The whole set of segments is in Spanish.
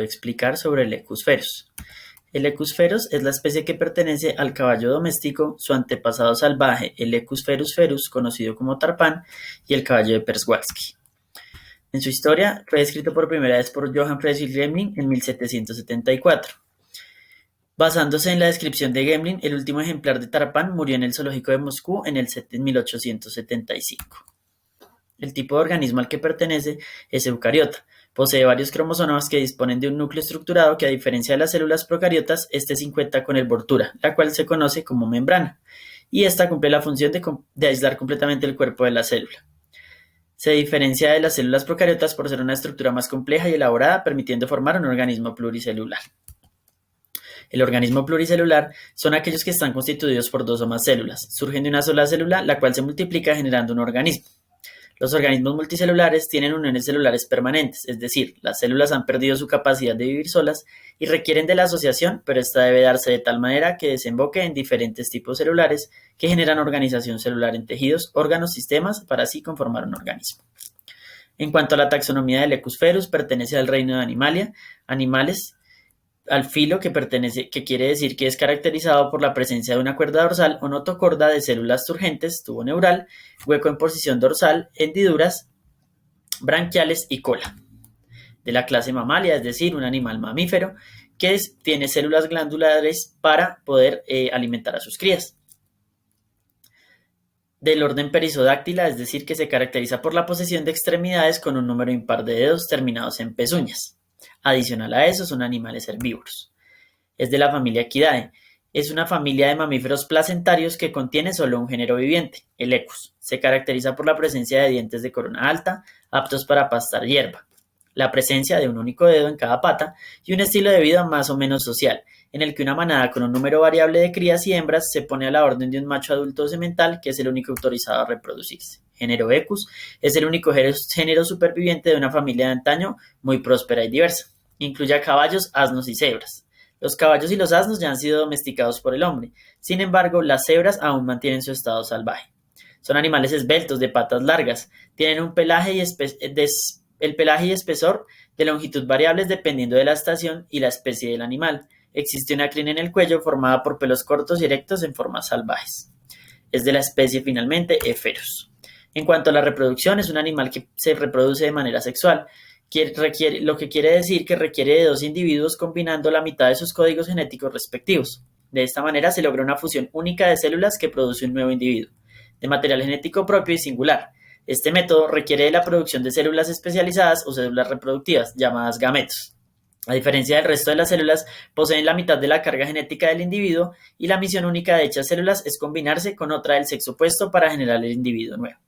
Explicar sobre el Equus ferus. El Equus ferus es la especie que pertenece al caballo doméstico, su antepasado salvaje, el Equus ferus ferus, conocido como tarpán, y el caballo de Przewalski. En su historia, fue descrito por primera vez por Johann Friedrich Gmelin en 1774. Basándose en la descripción de Gmelin, el último ejemplar de tarpán murió en el zoológico de Moscú en 1875. El tipo de organismo al que pertenece es eucariota. Posee varios cromosomas que disponen de un núcleo estructurado que, a diferencia de las células procariotas, este se encuentra con envoltura, la cual se conoce como membrana, y esta cumple la función de aislar completamente el cuerpo de la célula. Se diferencia de las células procariotas por ser una estructura más compleja y elaborada, permitiendo formar un organismo pluricelular. El organismo pluricelular son aquellos que están constituidos por dos o más células. Surgen de una sola célula, la cual se multiplica generando un organismo. Los organismos multicelulares tienen uniones celulares permanentes, es decir, las células han perdido su capacidad de vivir solas y requieren de la asociación, pero esta debe darse de tal manera que desemboque en diferentes tipos celulares que generan organización celular en tejidos, órganos, sistemas, para así conformar un organismo. En cuanto a la taxonomía del Equus ferus, pertenece al reino de animales, al filo que quiere decir que es caracterizado por la presencia de una cuerda dorsal o notocorda de células turgentes, tubo neural, hueco en posición dorsal, hendiduras branquiales y cola. De la clase Mammalia, es decir, un animal mamífero que tiene células glandulares para poder alimentar a sus crías. Del orden perisodáctila, es decir, que se caracteriza por la posesión de extremidades con un número impar de dedos terminados en pezuñas. Adicional a eso, son animales herbívoros. Es de la familia Equidae. Es una familia de mamíferos placentarios que contiene solo un género viviente, el Equus. Se caracteriza por la presencia de dientes de corona alta, aptos para pastar hierba, la presencia de un único dedo en cada pata y un estilo de vida más o menos social, en el que una manada con un número variable de crías y hembras se pone a la orden de un macho adulto semental que es el único autorizado a reproducirse. Género Equus es el único género superviviente de una familia de antaño muy próspera y diversa. Incluye a caballos, asnos y cebras. Los caballos y los asnos ya han sido domesticados por el hombre. Sin embargo, las cebras aún mantienen su estado salvaje. Son animales esbeltos, de patas largas. Tienen un pelaje y espesor de longitud variables dependiendo de la estación y la especie del animal. Existe una crin en el cuello formada por pelos cortos y erectos en formas salvajes. Es de la especie, finalmente, Eferus. En cuanto a la reproducción, es un animal que se reproduce de manera sexual, lo que quiere decir que requiere de dos individuos combinando la mitad de sus códigos genéticos respectivos. De esta manera se logra una fusión única de células que produce un nuevo individuo, de material genético propio y singular. Este método requiere de la producción de células especializadas o células reproductivas, llamadas gametos. A diferencia del resto de las células, poseen la mitad de la carga genética del individuo y la misión única de dichas células es combinarse con otra del sexo opuesto para generar el individuo nuevo.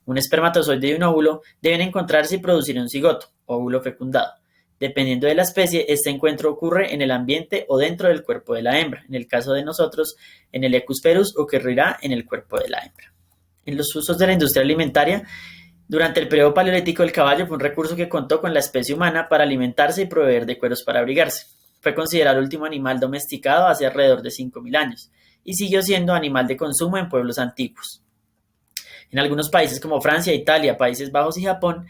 Un espermatozoide y un óvulo deben encontrarse y producir un cigoto, óvulo fecundado. Dependiendo de la especie, este encuentro ocurre en el ambiente o dentro del cuerpo de la hembra. En el caso de nosotros, en el Equus ferus ocurrirá en el cuerpo de la hembra. En los usos de la industria alimentaria, durante el periodo paleolítico el caballo fue un recurso que contó con la especie humana para alimentarse y proveer de cueros para abrigarse. Fue considerado el último animal domesticado hace alrededor de 5.000 años y siguió siendo animal de consumo en pueblos antiguos. En algunos países como Francia, Italia, Países Bajos y Japón,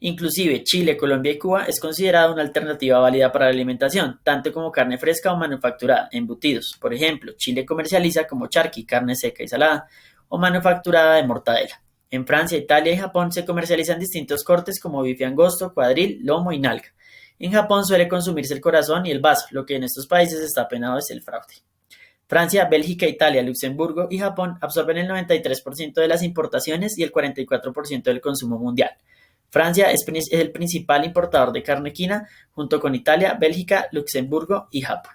inclusive Chile, Colombia y Cuba, es considerada una alternativa válida para la alimentación, tanto como carne fresca o manufacturada, embutidos. Por ejemplo, Chile comercializa como charqui, carne seca y salada, o manufacturada de mortadela. En Francia, Italia y Japón se comercializan distintos cortes como bife angosto, cuadril, lomo y nalga. En Japón suele consumirse el corazón y el vaso, lo que en estos países está penado es el fraude. Francia, Bélgica, Italia, Luxemburgo y Japón absorben el 93% de las importaciones y el 44% del consumo mundial. Francia es el principal importador de carne equina, junto con Italia, Bélgica, Luxemburgo y Japón.